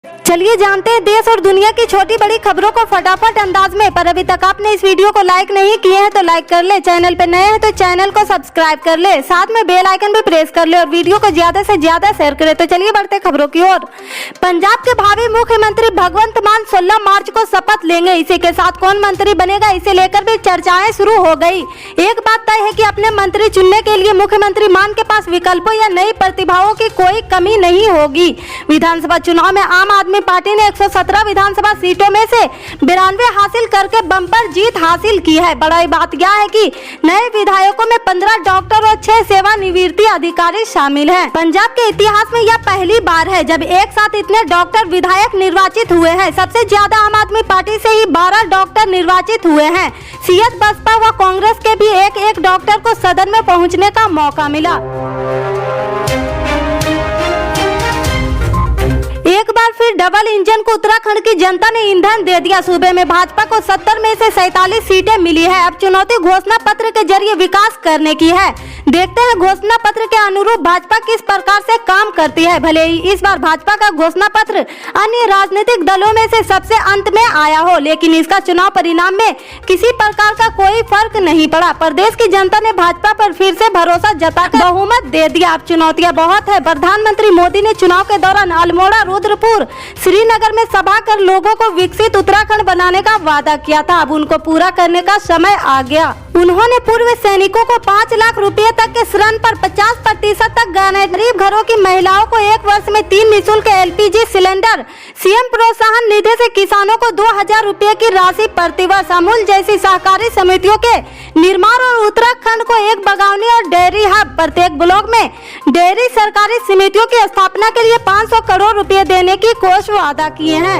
चलिए जानते हैं देश और दुनिया की छोटी बड़ी खबरों को फटाफट अंदाज में। पर अभी तक आपने इस वीडियो को लाइक नहीं किए हैं तो लाइक कर ले, चैनल पे नए हैं तो चैनल को सब्सक्राइब कर ले, साथ में बेल आइकन भी प्रेस कर ले और वीडियो को ज्यादा से ज्यादा शेयर करें। तो चलिए बढ़ते खबरों की ओर। पंजाब के भावी मुख्यमंत्री भगवंत मान 16 मार्च को शपथ लेंगे। इसी के साथ कौन मंत्री बनेगा इसे लेकर भी चर्चाएं शुरू हो गई। एक बात तय है कि अपने मंत्री चुनने के लिए मुख्यमंत्री मान के पास विकल्पों या नई प्रतिभाओं की कोई कमी नहीं होगी। विधानसभा चुनाव में आम आदमी पार्टी ने 117 विधानसभा सीटों में से 92 हासिल करके बम्पर जीत हासिल की है। बड़ी बात यह है कि नए विधायकों में 15 डॉक्टर और 6 सेवानिवृत्ति अधिकारी शामिल हैं। पंजाब के इतिहास में यह पहली बार है जब एक साथ इतने डॉक्टर विधायक निर्वाचित हुए हैं। सबसे ज्यादा आम आदमी पार्टी से ही 12 डॉक्टर निर्वाचित हुए हैं। सीएस बसपा व कांग्रेस के भी एक डॉक्टर को सदन में पहुँचने का मौका मिला। एक बार फिर डबल इंजन को उत्तराखंड की जनता ने ईंधन दे दिया। सूबे में भाजपा को 70 में से 47 सीटें मिली है। अब चुनौती घोषणा पत्र के जरिए विकास करने की है। देखते हैं घोषणा पत्र के अनुरूप भाजपा किस प्रकार से काम करती है। भले ही इस बार भाजपा का घोषणा पत्र अन्य राजनीतिक दलों में से सबसे अंत में आया हो, लेकिन इसका चुनाव परिणाम में किसी प्रकार का कोई फर्क नहीं पड़ा। प्रदेश की जनता ने भाजपा पर फिर से भरोसा जताकर बहुमत दे दिया। अब चुनौतियां बहुत है। प्रधानमंत्री मोदी ने चुनाव के दौरान अल्मोड़ा, रुद्रपुर, श्रीनगर में सभा कर लोगों को विकसित उत्तराखंड बनाने का वादा किया था। अब उनको पूरा करने का समय आ गया। उन्होंने पूर्व सैनिकों को 5 लाख रुपए तक के ऋण पर 50% तक गरीब घरों की महिलाओं को 1 वर्ष में 3 निःशुल्क LPG सिलेंडर, सीएम प्रोत्साहन निधि से किसानों को 2000 रुपए की राशि प्रतिवर्ष, अमूल जैसी सहकारी समितियों के निर्माण और उत्तराखंड को एक बगावनी और डेयरी हब, प्रत्येक ब्लॉक में डेयरी सहकारी समितियों की स्थापना के लिए 500 करोड़ रुपए देने की कोष वादा किए हैं।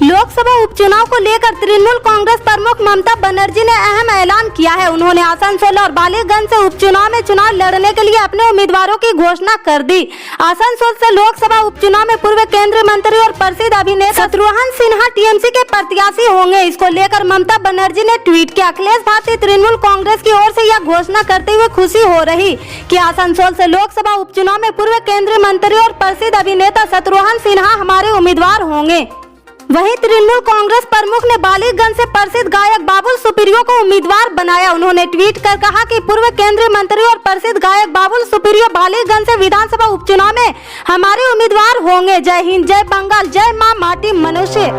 लोकसभा उपचुनाव को लेकर तृणमूल कांग्रेस प्रमुख ममता बनर्जी ने अहम ऐलान किया है। उन्होंने आसनसोल और बालीगंज से उपचुनाव में चुनाव लड़ने के लिए अपने उम्मीदवारों की घोषणा कर दी। आसनसोल से लोकसभा उपचुनाव में पूर्व केंद्रीय मंत्री और प्रसिद्ध अभिनेता शत्रुघ्न सिन्हा टीएमसी के प्रत्याशी होंगे। इसको लेकर ममता बनर्जी ने ट्वीट किया। अखिलेश भारतीय तृणमूल कांग्रेस की ओर से यह घोषणा करते हुए खुशी हो रही कि आसनसोल से लोकसभा उपचुनाव में पूर्व केंद्रीय मंत्री और प्रसिद्ध अभिनेता शत्रुघ्न सिन्हा हमारे उम्मीदवार होंगे। वहीं तृणमूल कांग्रेस प्रमुख ने बालीगंज से प्रसिद्ध गायक बाबुल सुप्रियो को उम्मीदवार बनाया। उन्होंने ट्वीट कर कहा कि पूर्व केंद्रीय मंत्री और प्रसिद्ध गायक बाबुल सुप्रियो बालीगंज से विधानसभा उपचुनाव में हमारे उम्मीदवार होंगे। जय हिंद, जय बंगाल, जय मां माटी मनुष्य।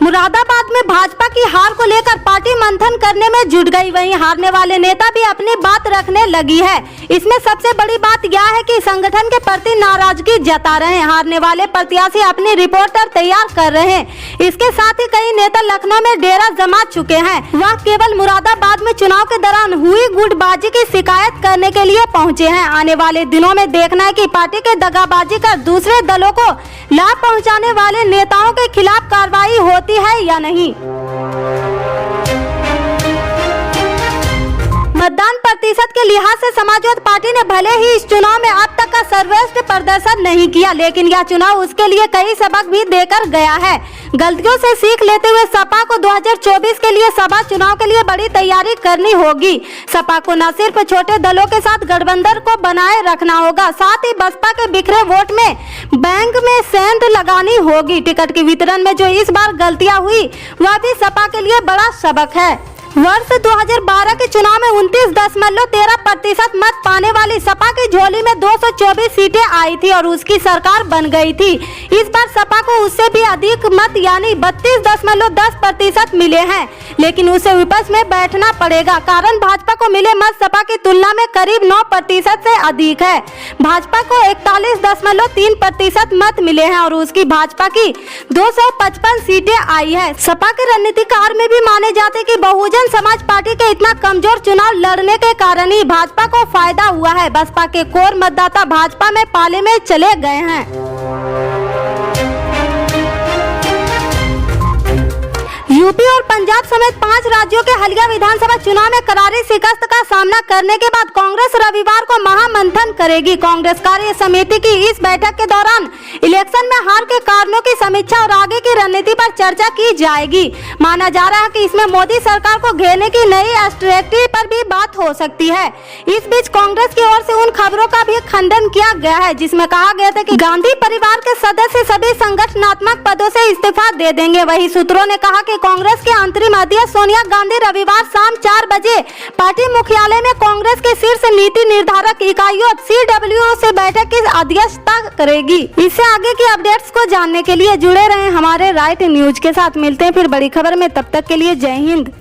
मुरादाबाद में भाजपा की हार को लेकर पार्टी मंथन करने में जुट गई। वहीं हारने वाले नेता भी अपनी बात रखने लगी है। इसमें सबसे बड़ी बात यह है कि संगठन के प्रति नाराजगी जता रहे हैं। हारने वाले प्रत्याशी अपनी रिपोर्टर तैयार कर रहे हैं। इसके साथ ही कई नेता लखनऊ में डेरा जमा चुके हैं। वह केवल मुरादाबाद में चुनाव के दौरान हुई गुटबाजी की शिकायत करने के लिए पहुंचे हैं। आने वाले दिनों में देखना है कि पार्टी के दगाबाजी कर दूसरे दलों को लाभ पहुँचाने वाले नेताओं के खिलाफ कार्रवाई होती है या नहीं। मतदान प्रतिशत के लिहाज से समाजवादी पार्टी ने भले ही इस चुनाव में अब तक का सर्वश्रेष्ठ प्रदर्शन नहीं किया, लेकिन यह चुनाव उसके लिए कई सबक भी देकर गया है। गलतियों से सीख लेते हुए सपा को 2024 के लिए सभा चुनाव के लिए बड़ी तैयारी करनी होगी। सपा को न सिर्फ छोटे दलों के साथ गठबंधन को बनाए रखना होगा, साथ ही बसपा के बिखरे वोट में बैंक में सेंध लगानी होगी। टिकट के वितरण में जो इस बार गलतियां हुई वह भी सपा के लिए बड़ा सबक है। वर्ष 2012 के चुनाव में 29.13% मत पाने वाली सपा की झोली में 224 सीटें आई थी और उसकी सरकार बन गई थी। इस बार सपा को उससे भी अधिक मत यानी 32.10% मिले हैं, लेकिन उसे विपक्ष में बैठना पड़ेगा। कारण भाजपा को मिले मत सपा की तुलना में करीब 9% से अधिक है। भाजपा को 41.3% मत मिले हैं और उसकी भाजपा की 255 सीटें आई है। सपा के रणनीतिकार में भी माने जाते कि बहुजन समाज पार्टी के इतना कमजोर चुनाव लड़ने के कारण ही भाजपा को फायदा हुआ है। बसपा के कोर मतदाता भाजपा में पाले में चले गए हैं। यूपी और पंजाब समेत 5 राज्यों के हालिया विधानसभा चुनाव में करारी शिकस्त का सामना करने के बाद कांग्रेस रविवार को महामंथन करेगी। कांग्रेस कार्य समिति की इस बैठक के दौरान इलेक्शन में हार के कारणों की समीक्षा और आगे की रणनीति पर चर्चा की जाएगी। माना जा रहा है कि इसमें मोदी सरकार को घेरने की नई स्ट्रेटजी पर भी बात शुरुआत हो सकती है। इस बीच कांग्रेस की ओर से उन खबरों का भी खंडन किया गया है जिसमें कहा गया था कि गांधी परिवार के सदस्य सभी संगठनात्मक पदों से इस्तीफा दे देंगे। वहीं सूत्रों ने कहा कि कांग्रेस के अंतरिम अध्यक्ष सोनिया गांधी रविवार शाम 4 बजे पार्टी मुख्यालय में कांग्रेस के शीर्ष नीति निर्धारक इकाइयों CWO से बैठक की अध्यक्षता करेगी। इससे आगे की अपडेट्स को जानने के लिए जुड़े रहें हमारे राइट न्यूज के साथ। मिलते हैं फिर बड़ी खबर में, तब तक के लिए जय हिंद।